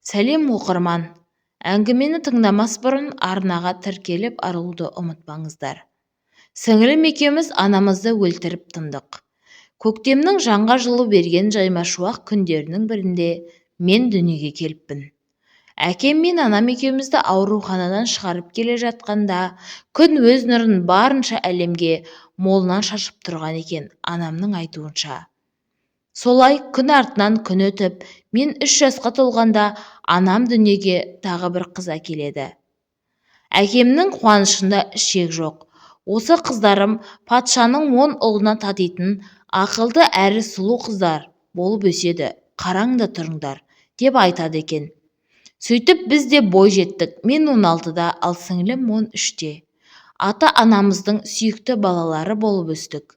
Сәлем оқырман. Әңгімені тыңдамас бұрын арнаға тіркеліп алуды ұмытпаңыздар. Сіңілім екеуміз анамызды өлтіріп тындық. Көктемнің жанға жылу берген жаймашуақ күндерінің бірінде мен дүниеге келіппін. Әкем мен анам екеумізді ауруханадан шығарып келе жатқанда күн өз нұрын барынша әлемге молынан шашып тұрған екен, анамның айтуынша. Солай күн артынан күн өтіп, мен 3 жасқа толғанда анам дүниеге тағы бір қыз әкеледі. Әкемнің қуанышында шек жоқ. Осы қыздарым патшаның 10 ұлына татитын ақылды әрі сұлу қыздар болып өседі, қараңда тұрыңдар, деп айтады екен. Сөйтіп біз де бой жеттік. Мен 16-да, ал сіңілім 13-те. Ата-анамыздың сүйікті балалары болып өстік.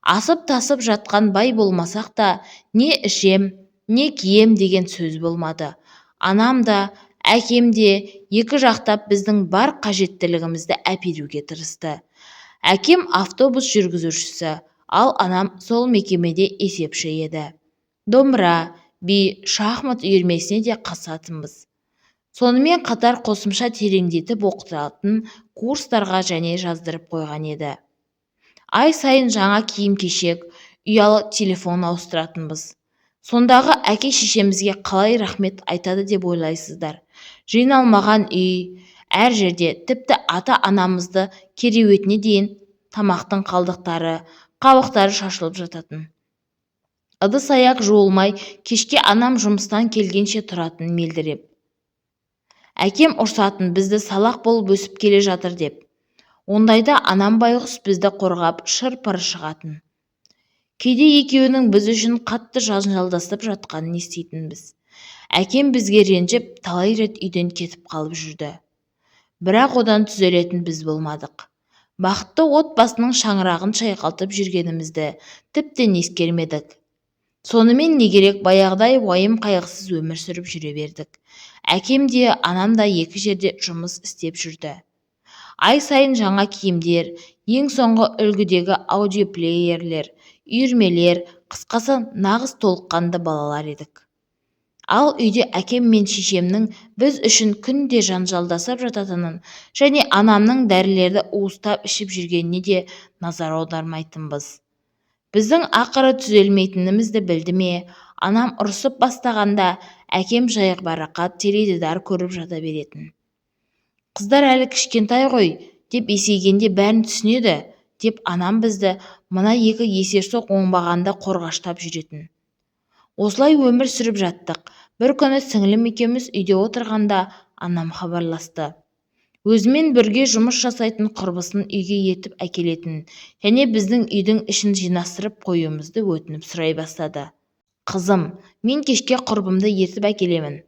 Асып-тасып жатқан бай болмасақ та, не ішем, не кием деген сөз болмады. Анам да, әкем де екі жақтап біздің бар қажеттілігімізді әперуге тырысты. Әкем автобус жүргізушісі, ал анам сол мекемеде есепші еді. Домбыра, би, шахмат үйірмесіне де қатысатынбыз. Сонымен қатар қосымша тереңдетіп оқытатын курстарға және жаздырып қойған еді. Ай сайын жаңа киім-кешек, ұялы телефон ауыстыратынбыз. Сондағы әке-шешемізге қалай рахмет айтады деп ойлайсыздар. Жиналмаған үй, әр жерде, тіпті ата-анамызды кереуетіне дейін тамақтың қалдықтары, қабықтары шашылып жататын. Ыдыс-аяқ жуылмай, кешке анам жұмыстан келгенше тұратын мелдіреп. Әкем ұрсатын, бізді салақ болып өсіп келе жатыр деп. Ондайда анам байғұс бізді қорғап шыр-пыр шығатын. Кейде екеуінің біз үшін қатты жанжалдасып жатқанын еститінбіз. Әкем бізге ренжіп, талай рет үйден кетіп қалып жүрді. Бірақ одан түзелетін біз болмадық. Бақытты отбасының шаңырағын шайқалтып жүргенімізді тіптен ескермедік. Сонымен не керек, баяғыдай уайым қайғысыз өмір сүріп жүре бердік. Әкем де, анам да екі жерде жұмыс істеп жүрді. Ай сайын жаңа киімдер, ең соңғы үлгідегі аудиоплеерлер, үйірмелер, қысқасы нағыз толыққанды балалар едік. Ал үйде әкем мен шешемнің біз үшін күнде жанжалдасып жататынын және анамның дәрілерді уыстап ішіп жүргеніне де назар аудармайтынбыз. Біздің ақыры түзелмейтінімізді білді ме, анам ұрысып бастағанда әкем жайбарақат теледидар көріп жата беретін. Қыздар әлі кішкентай ғой, деп есейгенде бәрін түсінеді, деп анам бізді мына екі есерсоқ оңбағанда қорғаштап жүретін. Осылай өмір сүріп жаттық. Бір күні сіңілім екеуміз үйде отырғанда анам хабарласты. Өзімен бірге жұмыс жасайтын құрбысын үйге ертіп әкелетін және біздің үйдің ішін жинастырып қоюымызды өтініп сұрай бастады. Қызым, мен кешке құрбымды ертіп әкелемін.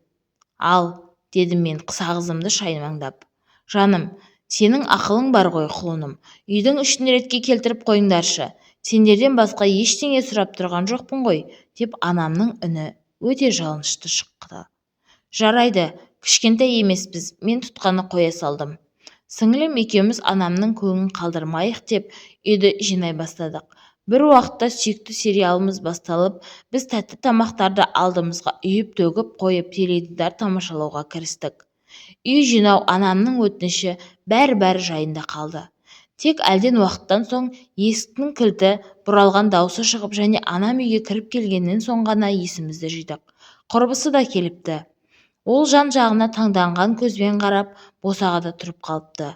Ал, дедім мен қысағызымды шаймаңдап. Жаным, сенің ақылың бар ғой, құлыным. Үйдің ішін ретке келтіріп қойыңдаршы. Сендерден басқа ештеңе сұрап тұрған жоқпын ғой, деп анамның үні өте жалынышты шықты. Жарайды, кішкентай емеспіз, мен тұтқаны қоя салдым. Сіңілім екеуміз анамның көңілін қалдырмайық деп үйді жинай бастадық. Бір уақытта сүйікті сериалымыз басталып, біз тәтті тамақтарды алдымызға үйіп төгіп қойып теледидар тамашалауға кірістік. Үй жинау анамның өтініші бәрі жайында қалды. Тек әлден уақыттан соң есіктің кілті бұралған даусы шығып және анам үйге кіріп келгеннен соң ғана есімізді жидық. Құрбысы да келіпті. Ол жан-жағына таңданған көзбен қарап, босағада тұрып қалыпты.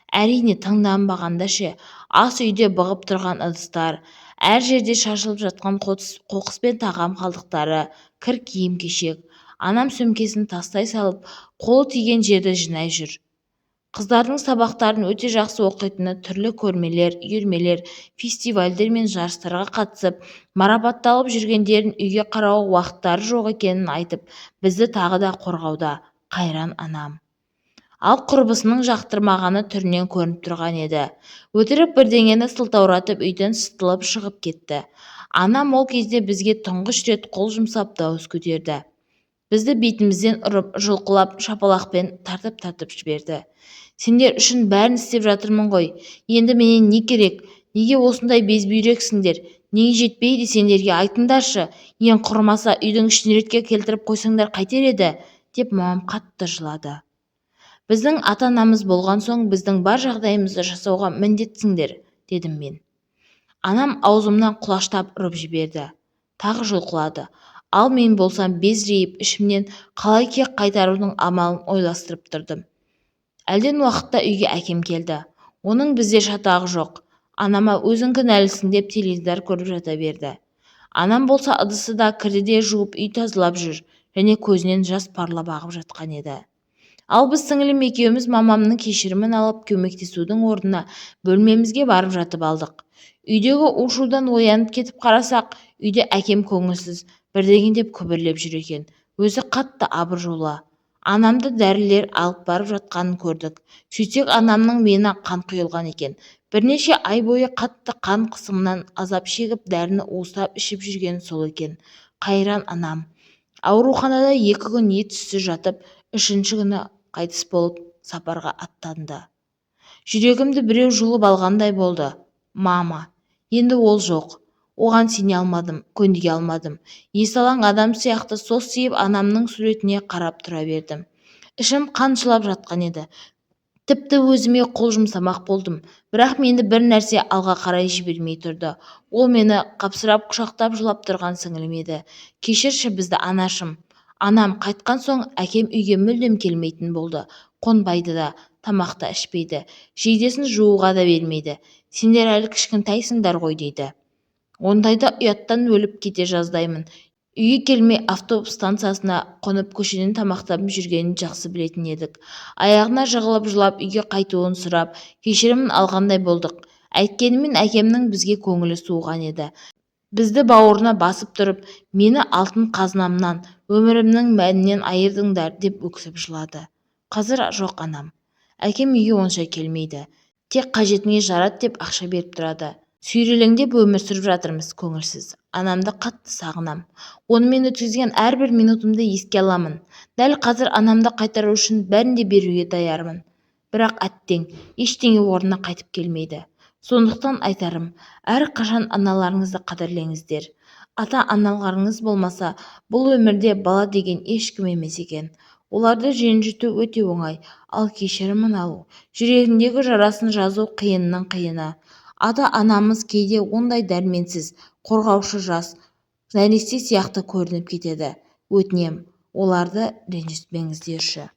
Әрине таңданбағанда ше, ас үйде бұғып тұрған ыдыстар, әр жерде шашылып жатқан қоқыс пен тағам қалдықтары, кір киім-кешек. Анам сөмкесін тастай салып, қолы тиген жерді жинай жүр. Қыздардың сабақтарын өте жақсы оқитыны, түрлі көрмелер, үйірмелер, фестивальдер мен жарыстарға қатысып, марапатталып жүргендерін үйге қарауға уақыттары жоқ екенін айтып, бізді тағы да қорғауда. Қайран анам. Ал құрбысының жақтырмағаны түрінен көрініп тұрған еді. Өтірік бірдеңені сылтауратып үйден сытылып шығып кетті. Анам ол кезде бізге тұңғыш рет қол жұмсап дауыс көтерді. Бізді бетімізден ұрып, жұлқылап, шапалақпен тартып жіберді. Сендер үшін бәрін істеп жатырмын ғой. Енді менен не керек? Неге осындай безбүйрексіңдер? Неге жетпейді сендерге айтыңдаршы? Ең құрымаса үйдің ішін ретке келтіріп қойсаңдар қайтер еді? деп мамам қатты жылады. Біздің ата-анамыз болған соң біздің бар жағдайымызды жасауға міндеттісіңдер, дедім мен. Анам аузымнан құлаштап ұрып жіберді. Тағы жұлқылады. Ал мен болсам безірейіп ішімнен қалай кек қайтарудың амалын ойластырып тұрдым. Әлден уақытта үйге әкем келді. Оның бізде шатағы жоқ. Анама өзің кінәлісің деп теледидар көріп жата берді. Анам болса ыдысты да кірді де жуып үй тазалап жүр және көзінен жас парлап ағып жатқан еді. Ал біз сіңілім екеуміз мамамның кешірімін алып көмектесудің орнына бөлмемізге барып жатып алдық. Үйдегі у-шудан оянып кетіп қарасақ, үйде әкем көңілсіз, бірдеңе деп күбірлеп жүр екен. Өзі қатты абыржулы. Анамды дәрілер алып барып жатқанын көрдік. Сөйтсек анамның миына қан құйылған екен. Бірнеше ай бойы қатты қан қысымынан азап шегіп дәріні уыстап ішіп жүргені сол екен. Қайран анам. Ауруханада 2 күн ет-түссіз жатып, 3-ші күні қайтыс болып сапарға аттанды. Жүрегімді біреу жұлып алғандай болды. Мама. Енді ол жоқ. Оған сене алмадым, көндіге алмадым. Есалаң адам сияқты состиып анамның суретіне қарап тұра бердім. Ішім қаншылап жатқан еді. Тіпті өзіме қол жұмсамақ болдым. Бірақ мені бір нәрсе алға қарай жібермей тұрды. Ол мені қапсырап құшақтап жылап тұрған сіңілім еді. Кешірші бізді, анашым. Анам қайтқан соң әкем үйге мүлдем келмейтін болды. Қонбайды да, тамақта ішпейді. Жейдесін жууға да бермейді. Сендер әлі кішкентайсыңдар ғой дейді. Ондайда ұяттан өліп кете жаздаймын. Үйге келмей автобус станциясына қонып көшеден тамақтап жүргенін жақсы білетін едік. Аяғына жығылып жылап үйге қайтуын сұрап, кешірімін алғандай болдық. Әйткенмен әкемнің бізге көңілі суыған еді. Бізді бауырына басып тұрып, мені алтын қазынамнан, өмірімнің мәнінен айырдыңдар деп өксіп жылады. Қазір жоқ анам. Әкем үйге онша келмейді. Тек қажетіңе жарат деп ақша беріп тұрады. Сүйрелеңдеп өмір сүріп жатырмыз, көңілсіз. Анамды қатты сағынам. Онымен өткізген әрбір минутымды еске аламын. Дәл қазір анамды қайтару үшін бәрін де беруге даярмын. Бірақ әттең, ештеңе орнына қайтып келмейді. Сондықтан айтарым, әрқашан аналарыңызды қадірлеңіздер. Ата-аналарыңыз болмаса, бұл өмірде бала деген ешкім емес екен. Оларды ренжіту өте оңай, ал кешірімін алу, жүрегіндегі жарасын жазу қиынның қиыны. Ата-анамыз кейде ондай дәрменсіз, қорғаушы жас нәресте сияқты көрініп кетеді. Өтінем, оларды ренжітпеңіздерші.